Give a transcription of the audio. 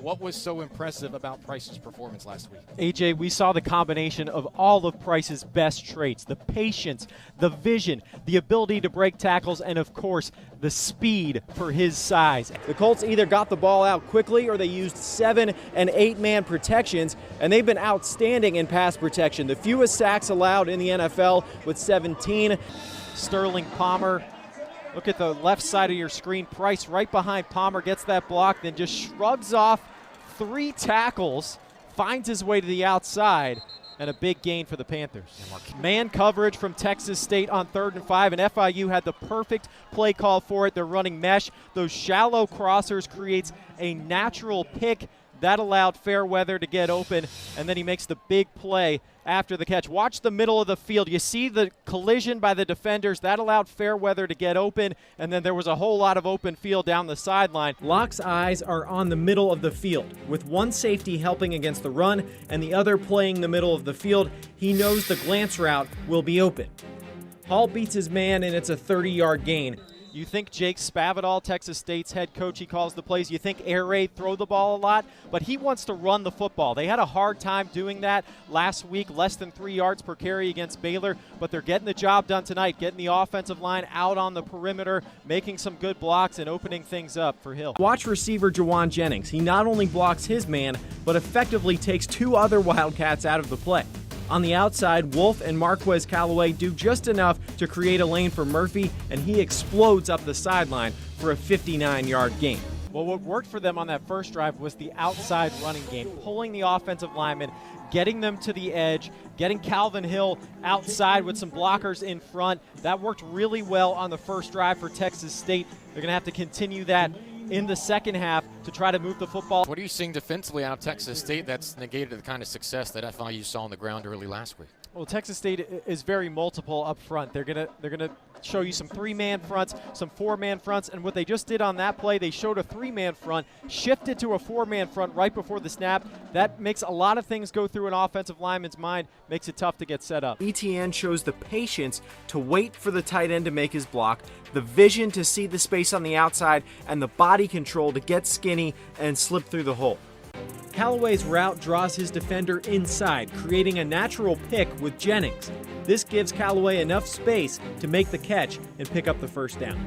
What was so impressive about Price's performance last week? AJ, we saw the combination of all of Price's best traits: the patience, the vision, the ability to break tackles, and of course, the speed for his size. The Colts either got the ball out quickly or they used 7- and 8-man protections, and they've been outstanding in pass protection. The fewest sacks allowed in the NFL with 17. Sterling Palmer, look at the left side of your screen. Price right behind Palmer, gets that block, then just shrugs off 3 tackles, finds his way to the outside, and a big gain for the Panthers. Man coverage from Texas State on 3rd and 5, and FIU had the perfect play call for it. They're running mesh. Those shallow crossers creates a natural pick. That allowed Fairweather to get open, and then he makes the big play after the catch. Watch the middle of the field. You see the collision by the defenders. That allowed Fairweather to get open, and then there was a whole lot of open field down the sideline. Locke's eyes are on the middle of the field. With one safety helping against the run and the other playing the middle of the field, he knows the glance route will be open. Hall beats his man, and it's a 30-yard gain. You think Jake Spavital, Texas State's head coach, he calls the plays. You think Air Raid throw the ball a lot, but he wants to run the football. They had a hard time doing that last week, less than 3 yards per carry against Baylor, but they're getting the job done tonight, getting the offensive line out on the perimeter, making some good blocks and opening things up for Hill. Watch receiver Jawan Jennings. He not only blocks his man, but effectively takes 2 other Wildcats out of the play. On the outside, Wolf and Marquez Callaway do just enough to create a lane for Murphy, and he explodes up the sideline for a 59-yard gain. Well, what worked for them on that first drive was the outside running game, pulling the offensive linemen, getting them to the edge, getting Calvin Hill outside with some blockers in front. That worked really well on the first drive for Texas State. They're going to have to continue that in the second half to try to move the football. What are you seeing defensively out of Texas State that's negated the kind of success that FIU saw on the ground early last week? Well, Texas State is very multiple up front. They're gonna show you some 3-man fronts, some 4-man fronts, and what they just did on that play, they showed a 3-man front, shifted to a 4-man front right before the snap. That makes a lot of things go through an offensive lineman's mind, makes it tough to get set up. ETN shows the patience to wait for the tight end to make his block, the vision to see the space on the outside, and the body control to get skinny and slip through the hole. Callaway's route draws his defender inside, creating a natural pick with Jennings. This gives Callaway enough space to make the catch and pick up the first down.